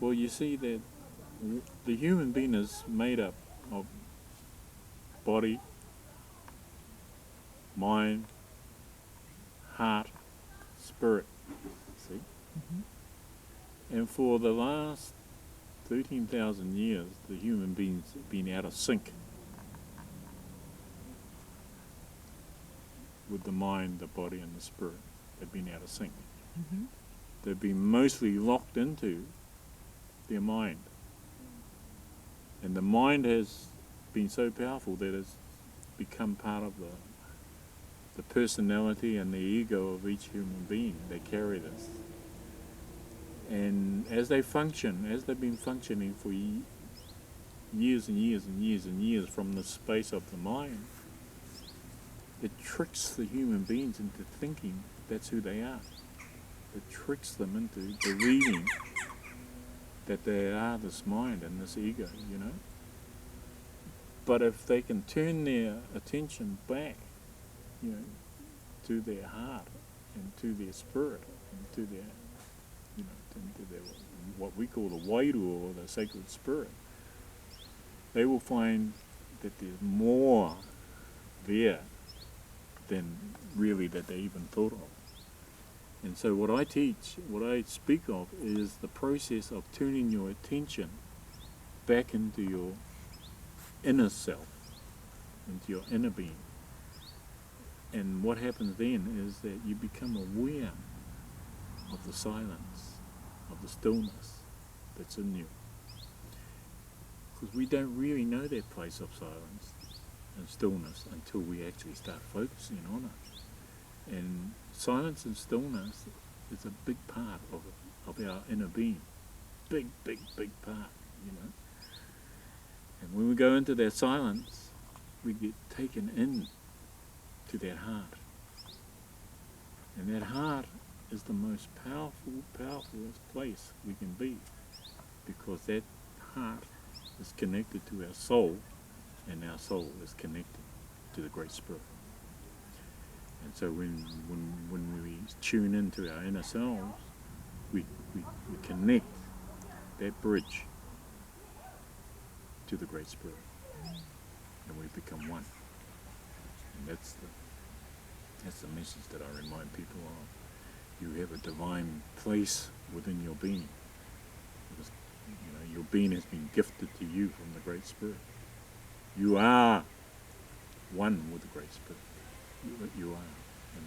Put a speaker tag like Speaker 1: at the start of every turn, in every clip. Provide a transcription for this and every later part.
Speaker 1: Well, you see that the human being is made up of body, mind, heart, spirit. See? And for the last 13,000 years, the human beings have been out of sync with the mind, the body, and the spirit. They've been out of sync. They've been mostly locked into their mind. And the mind has been so powerful that it's become part of the personality and the ego of each human being. They carry this. And as they function, as they've been functioning for years and years and years and years from the space of the mind, it tricks the human beings into thinking that's who they are. It tricks them into believing that they are this mind and this ego, you know. But if they can turn their attention back, you know, to their heart and to their spirit and to their, you know, into their, what we call the wairu, or the sacred spirit, they will find that there's more there than really that they even thought of. And so what I teach, what I speak of, is the process of turning your attention back into your inner self, into your inner being. And what happens then is that you become aware of the silence, of the stillness that's in you. Because we don't really know that place of silence and stillness until we actually start focusing on it. And silence and stillness is a big part of our inner being. Big, big, big part, you know. And when we go into that silence, we get taken in to that heart. And that heart is the most powerfulest place we can be, because that heart is connected to our soul, and our soul is connected to the Great Spirit. And so when we tune into our inner selves, we connect that bridge to the Great Spirit, and we become one. And that's the message that I remind people of. You have a divine place within your being. Because, you know, your being has been gifted to you from the Great Spirit. You are one with the Great Spirit. You are, and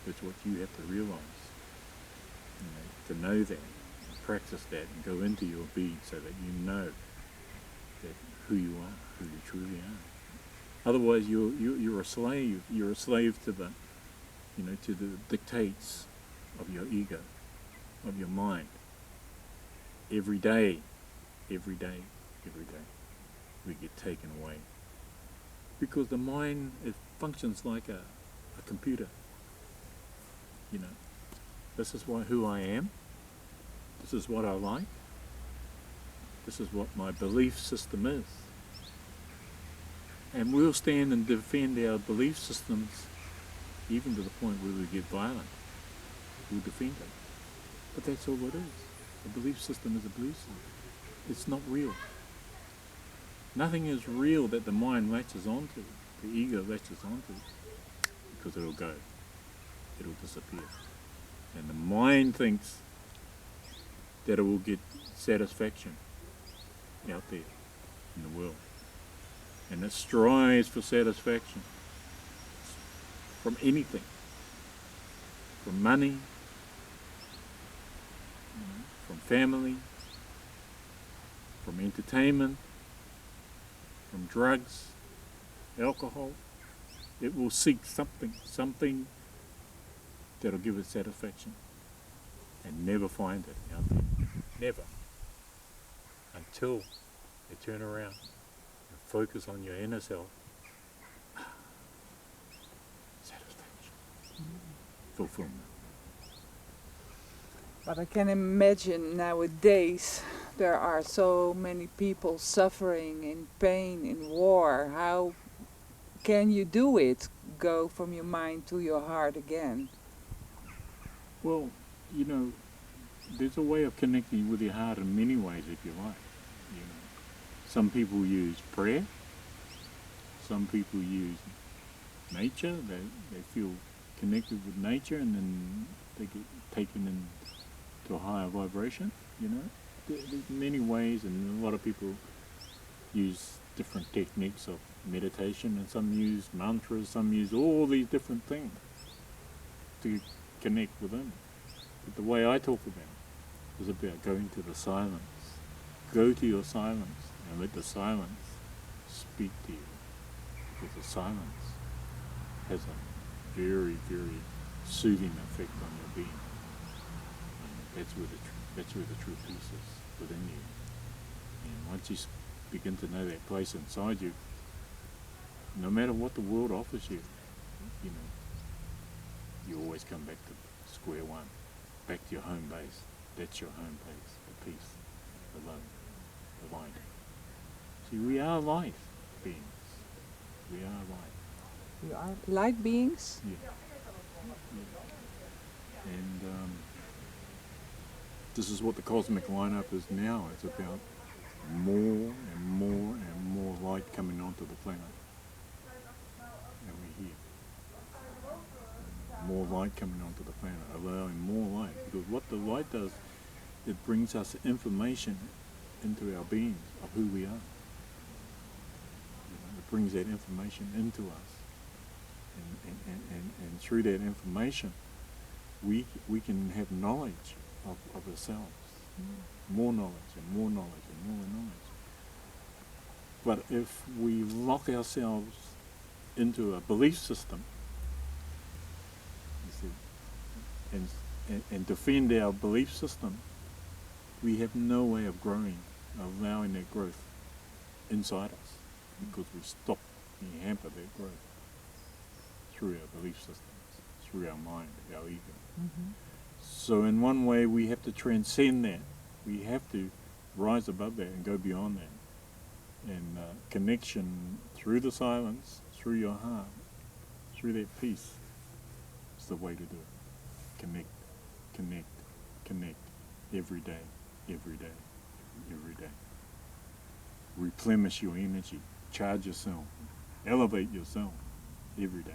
Speaker 1: that's what you have to realize. You know, to know that, and practice that, and go into your being so that you know that who you are, who you truly are. Otherwise, you're a slave. You're a slave to the, you know, to the dictates of your ego, of your mind. Every day, we get taken away. Because the mind, it functions like a computer. You know, this is who I am. This is what I like. This is what my belief system is. And we'll stand and defend our belief systems even to the point where we get violent. We'll defend it. But that's all it is. A belief system is a belief system. It's not real. Nothing is real that the mind latches onto, the ego latches onto, because it'll go. It'll disappear. And the mind thinks that it will get satisfaction out there in the world. And it strives for satisfaction from anything, from money, from family, from entertainment, from drugs, alcohol. It will seek something that'll give it satisfaction, and never find it out there. Never. Until they turn around and focus on your inner self. Satisfaction. Fulfillment.
Speaker 2: But I can imagine nowadays there are so many people suffering in pain, in war. How can you do it? Go from your mind to your heart again?
Speaker 1: Well, you know, there's a way of connecting with your heart in many ways, if you like. You know, some people use prayer. Some people use nature. They feel connected with nature, and then they get taken into a higher vibration. You know, there's many ways, and a lot of people use different techniques of meditation, and some use mantras. Some use all these different things to connect with them. But the way I talk about it is about going to the silence. Go to your silence and let the silence speak to you. Because the silence has a very, very soothing effect on your being. And that's where the true peace is within you. And once you begin to know that place inside you, no matter what the world offers you, you know, you always come back to square one, back to your home base. That's your home base, the peace, the love, the light. See, we are light beings. We are light.
Speaker 2: You are light beings?
Speaker 1: Yeah. And this is what the cosmic lineup is now. It's about more and more and more light coming onto the planet. And we're here. More light coming onto the planet, allowing more light. Because what the light does, it brings us information into our beings of who we are. It brings that information into us. And through that information, we can have knowledge of ourselves. More knowledge and more knowledge and more knowledge. But if we lock ourselves into a belief system, and defend our belief system, we have no way of growing, allowing that growth inside us, because we stop and hamper that growth through our belief systems, through our mind, our ego.
Speaker 2: Mm-hmm.
Speaker 1: So in one way, we have to transcend that. We have to rise above that and go beyond that. And connection through the silence, through your heart, through that peace is the way to do it. Connect, connect, connect every day, every day, every day. Replenish your energy, charge yourself, elevate yourself every day.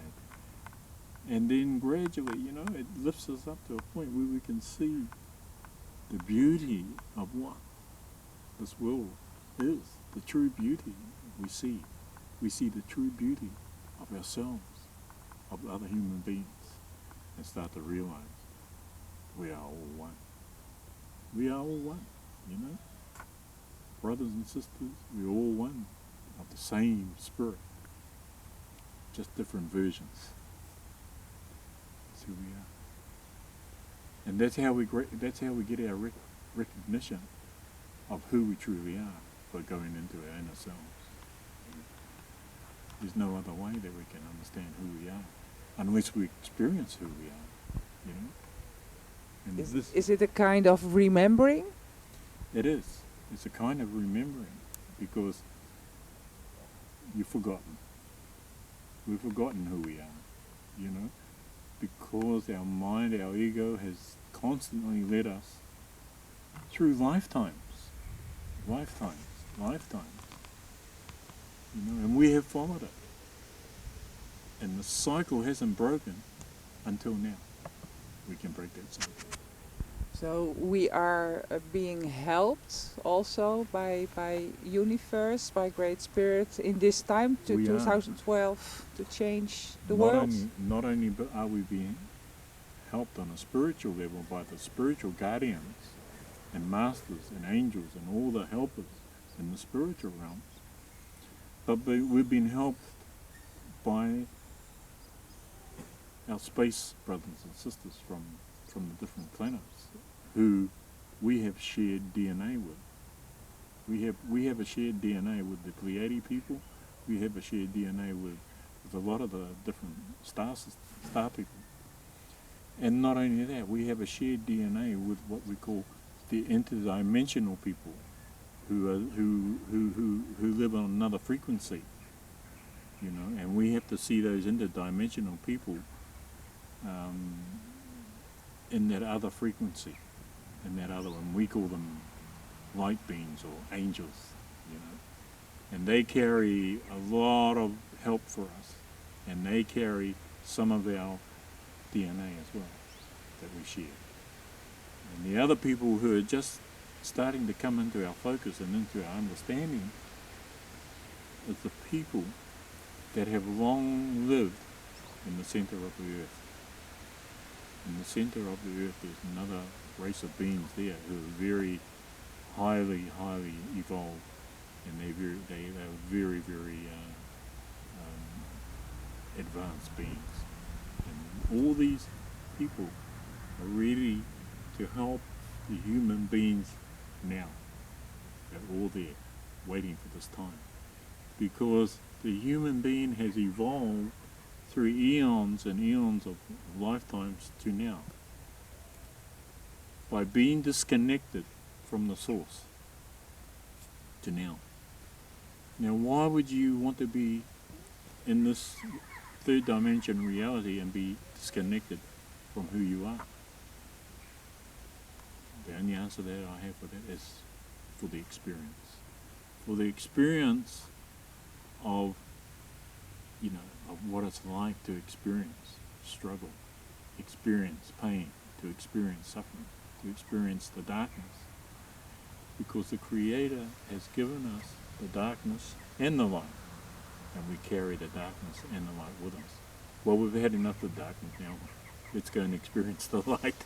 Speaker 1: And then gradually, you know, it lifts us up to a point where we can see the beauty of what this world is, the true beauty we see. We see the true beauty of ourselves, of other human beings, and start to realize we are all one. We are all one, you know? Brothers and sisters, we're all one of the same spirit, just different versions. That's who we are. And that's how we get our recognition of who we truly are by going into our inner selves. There's no other way that we can understand who we are, unless we experience who we are, you know? And
Speaker 2: Is it a kind of remembering?
Speaker 1: It is. It's a kind of remembering, because you've forgotten. We've forgotten who we are, you know? Because our mind, our ego has constantly led us through lifetimes, you know, and we have followed it. And the cycle hasn't broken until now. We can break that cycle.
Speaker 2: So we are being helped also by universe, by Great Spirit in this time to
Speaker 1: We are.
Speaker 2: 2012 to change the world.
Speaker 1: Not only are we being helped on a spiritual level by the spiritual guardians and masters and angels and all the helpers in the spiritual realms, but we've been helped by our space brothers and sisters from the different planets, who we have shared DNA with. We have a shared DNA with the Pleiadian people. We have a shared DNA with a lot of the different star people. And not only that, we have a shared DNA with what we call the interdimensional people, who live on another frequency. You know, and we have to see those interdimensional people in that other frequency, and that other one. We call them light beings or angels, you know. And they carry a lot of help for us. And they carry some of our DNA as well that we share. And the other people who are just starting to come into our focus and into our understanding is the people that have long lived in the center of the earth. In the center of the earth there's another race of beings there who are very highly evolved, and they are very advanced beings. And all these people are ready to help the human beings now. They're all there, waiting for this time. Because the human being has evolved through eons and eons of lifetimes to now. By being disconnected from the source to now. Now why would you want to be in this third dimension reality and be disconnected from who you are? The only answer that I have for that is for the experience. For the experience of, you know, of what it's like to experience struggle, experience pain, to experience suffering, to experience the darkness. Because the Creator has given us the darkness and the light, and we carry the darkness and the light with us. Well, we've had enough of darkness now. Let's go and experience the light.